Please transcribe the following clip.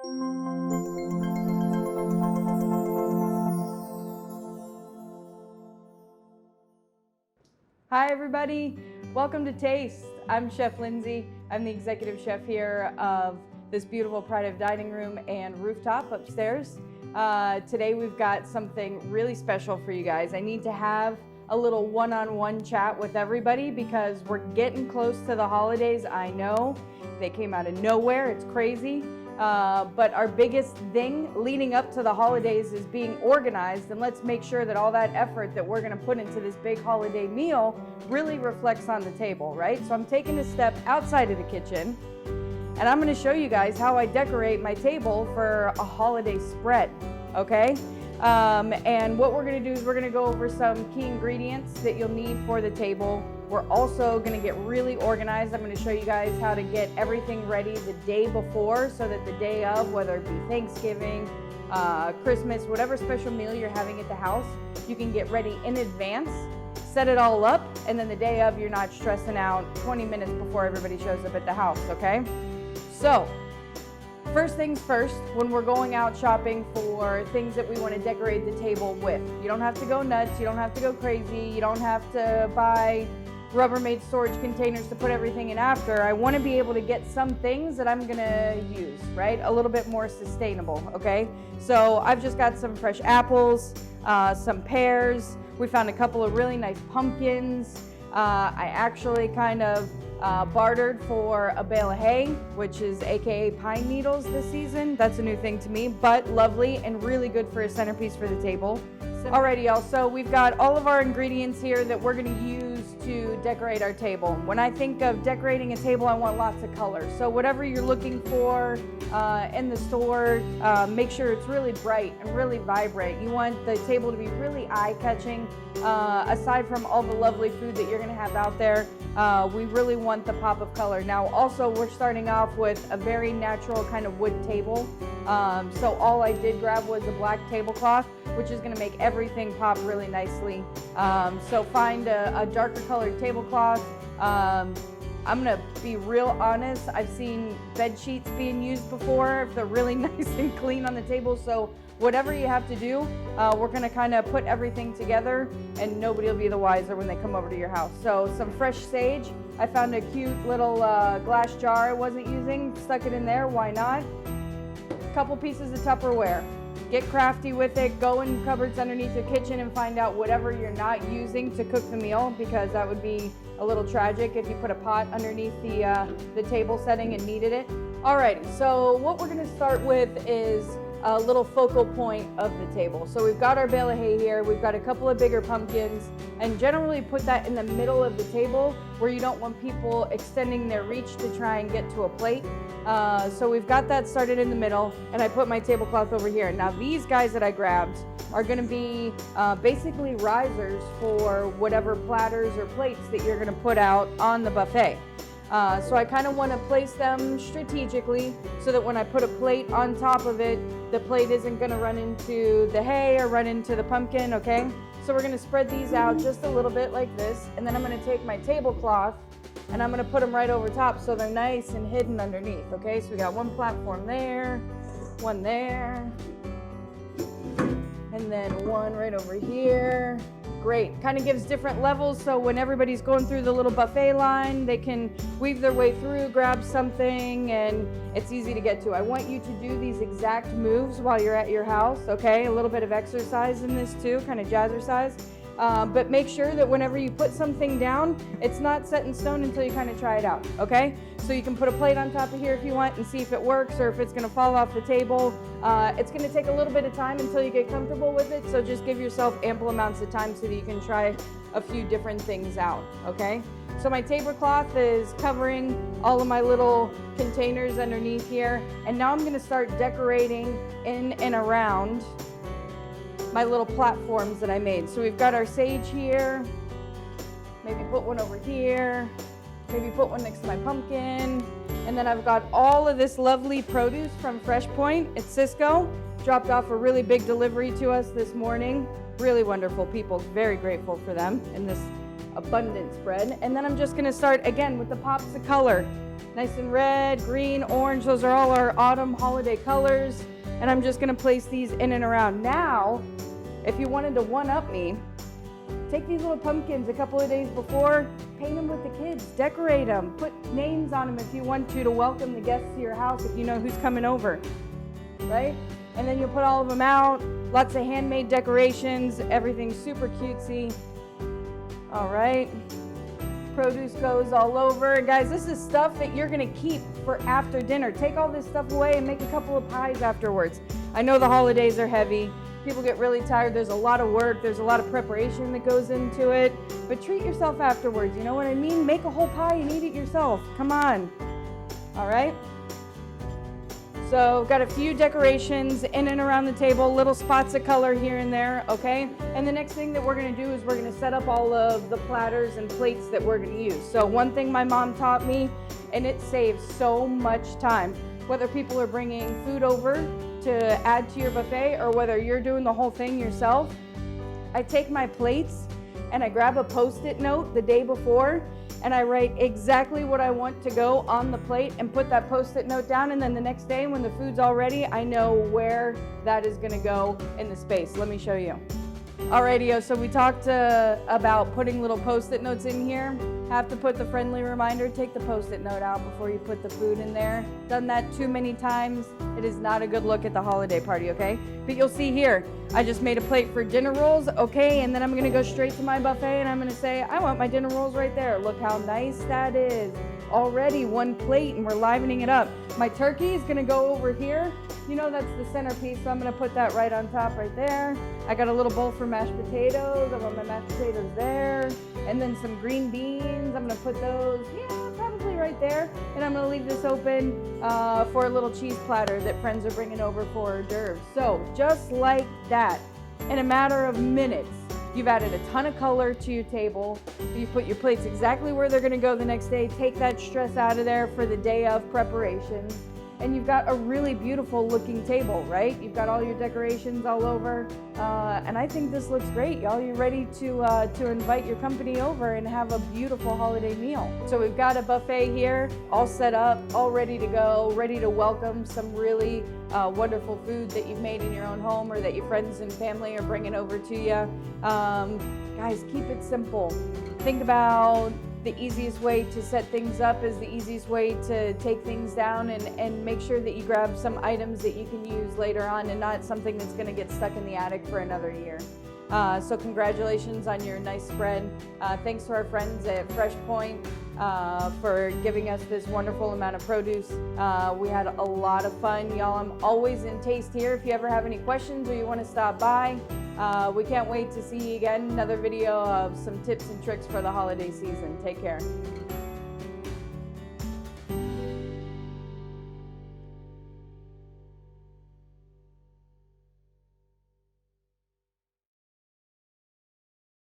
Hi everybody, welcome to Taste. I'm Chef Lyndsey. I'm the executive chef here of this beautiful Pride of Dining Room and rooftop upstairs. Today we've got something really special for you guys. I need to have a little one-on-one chat with everybody because we're getting close to the holidays. I know they came out of nowhere, it's crazy. But our biggest thing leading up to the holidays is being organized, and let's make sure that all that effort that we're gonna put into this big holiday meal really reflects on the table, right? So I'm taking a step outside of the kitchen, and I'm gonna show you guys how I decorate my table for a holiday spread, okay? And what we're gonna do is we're gonna go over some key ingredients that you'll need for the table. We're also gonna get really organized. I'm gonna show you guys how to get everything ready the day before so that the day of, whether it be Thanksgiving, Christmas, whatever special meal you're having at the house, you can get ready in advance, set it all up, and then the day of you're not stressing out 20 minutes before everybody shows up at the house, okay? So, first things first, when we're going out shopping for things that we want to decorate the table with, you don't have to go nuts, you don't have to go crazy, you don't have to buy Rubbermaid storage containers to put everything in after. I want to be able to get some things that I'm gonna use, right? A little bit more sustainable, okay? So I've just got some fresh apples, some pears. We found a couple of really nice pumpkins. I actually kind of bartered for a bale of hay, which is AKA pine needles this season. That's a new thing to me, but lovely and really good for a centerpiece for the table. Alrighty y'all, so we've got all of our ingredients here that we're gonna use to decorate our table. When I think of decorating a table, I want lots of colors. So whatever you're looking for in the store, make sure it's really bright and really vibrant. You want the table to be really eye-catching. Aside from all the lovely food that you're gonna have out there, we really want the pop of color. Now also, we're starting off with a very natural kind of wood table. So all I did grab was a black tablecloth, which is gonna make everything pop really nicely. So find a darker colored tablecloth. I'm gonna be real honest, I've seen bed sheets being used before. They're really nice and clean on the table. So whatever you have to do, we're gonna kind of put everything together and nobody will be the wiser when they come over to your house. So some fresh sage. I found a cute little glass jar I wasn't using, stuck it in there, why not? Couple pieces of Tupperware. Get crafty with it, go in cupboards underneath your kitchen and find out whatever you're not using to cook the meal, because that would be a little tragic if you put a pot underneath the table setting and needed it. Alrighty, so what we're gonna start with is a little focal point of the table. So we've got our bale of hay here, we've got a couple of bigger pumpkins, and generally put that in the middle of the table where you don't want people extending their reach to try and get to a plate. So we've got that started in the middle, and I put my tablecloth over here. Now these guys that I grabbed are gonna be basically risers for whatever platters or plates that you're gonna put out on the buffet. So I kind of want to place them strategically so that when I put a plate on top of it, the plate isn't going to run into the hay or run into the pumpkin, okay? So we're going to spread these out just a little bit like this, and then I'm going to take my tablecloth and I'm going to put them right over top so they're nice and hidden underneath, okay? So we got one platform there, one there, and then one right over here. Great, kind of gives different levels, so when everybody's going through the little buffet line, they can weave their way through, grab something, and it's easy to get to. I want you to do these exact moves while you're at your house, okay? A little bit of exercise in this too, kind of jazzercise. But make sure that whenever you put something down, it's not set in stone until you kind of try it out, okay? So you can put a plate on top of here if you want and see if it works or if it's gonna fall off the table. It's gonna take a little bit of time until you get comfortable with it, so just give yourself ample amounts of time so that you can try a few different things out, okay? So my tablecloth is covering all of my little containers underneath here, and now I'm gonna start decorating in and around my little platforms that I made. So we've got our sage here, maybe put one over here, maybe put one next to my pumpkin, and then I've got all of this lovely produce from Fresh Point at Cisco. Dropped off a really big delivery to us this morning. Really wonderful people, very grateful for them in this abundant spread. And then I'm just gonna start again with the pops of color. Nice and red, green, orange. Those are all our autumn holiday colors. And I'm just gonna place these in and around. Now, if you wanted to one-up me, take these little pumpkins a couple of days before, paint them with the kids, decorate them, put names on them if you want to welcome the guests to your house if you know who's coming over, right? And then you'll put all of them out, lots of handmade decorations, everything's super cutesy. All right, produce goes all over. And guys, this is stuff that you're gonna keep for after dinner. Take all this stuff away and make a couple of pies afterwards. I know the holidays are heavy. People get really tired. There's a lot of work. There's a lot of preparation that goes into it. But treat yourself afterwards. You know what I mean? Make a whole pie and eat it yourself. Come on. All right. So got a few decorations in and around the table, little spots of color here and there, okay? And the next thing that we're gonna do is we're gonna set up all of the platters and plates that we're gonna use. So one thing my mom taught me, and it saves so much time, whether people are bringing food over to add to your buffet or whether you're doing the whole thing yourself, I take my plates and I grab a Post-it note the day before and I write exactly what I want to go on the plate and put that Post-it note down, and then the next day when the food's all ready, I know where that is gonna go in the space. Let me show you. Alrighty, so we talked about putting little Post-it notes in here. Have to put the friendly reminder, take the Post-it note out before you put the food in there. Done that too many times. It is not a good look at the holiday party, okay? But you'll see here, I just made a plate for dinner rolls, okay? And then I'm gonna go straight to my buffet and I'm gonna say, I want my dinner rolls right there. Look how nice that is. Already one plate and we're livening it up. My turkey is gonna go over here. You know that's the centerpiece, so I'm gonna put that right on top right there. I got a little bowl for mashed potatoes. I want my mashed potatoes there. And then some green beans. I'm gonna put those, probably right there. And I'm gonna leave this open for a little cheese platter that friends are bringing over for hors d'oeuvres. So just like that, in a matter of minutes, you've added a ton of color to your table. You put your plates exactly where they're gonna go the next day. Take that stress out of there for the day of preparation. And you've got a really beautiful looking table, right? You've got all your decorations all over. And I think this looks great, y'all. You're ready to invite your company over and have a beautiful holiday meal. So we've got a buffet here, all set up, all ready to go, ready to welcome some really wonderful food that you've made in your own home or that your friends and family are bringing over to you. Guys, keep it simple. Think about the easiest way to set things up is the easiest way to take things down, and make sure that you grab some items that you can use later on and not something that's going to get stuck in the attic for another year. So congratulations on your nice spread. Thanks to our friends at Fresh Point for giving us this wonderful amount of produce. We had a lot of fun, y'all. I'm always in Taste here if you ever have any questions or you want to stop by. We can't wait to see you again. Another video of some tips and tricks for the holiday season. Take care.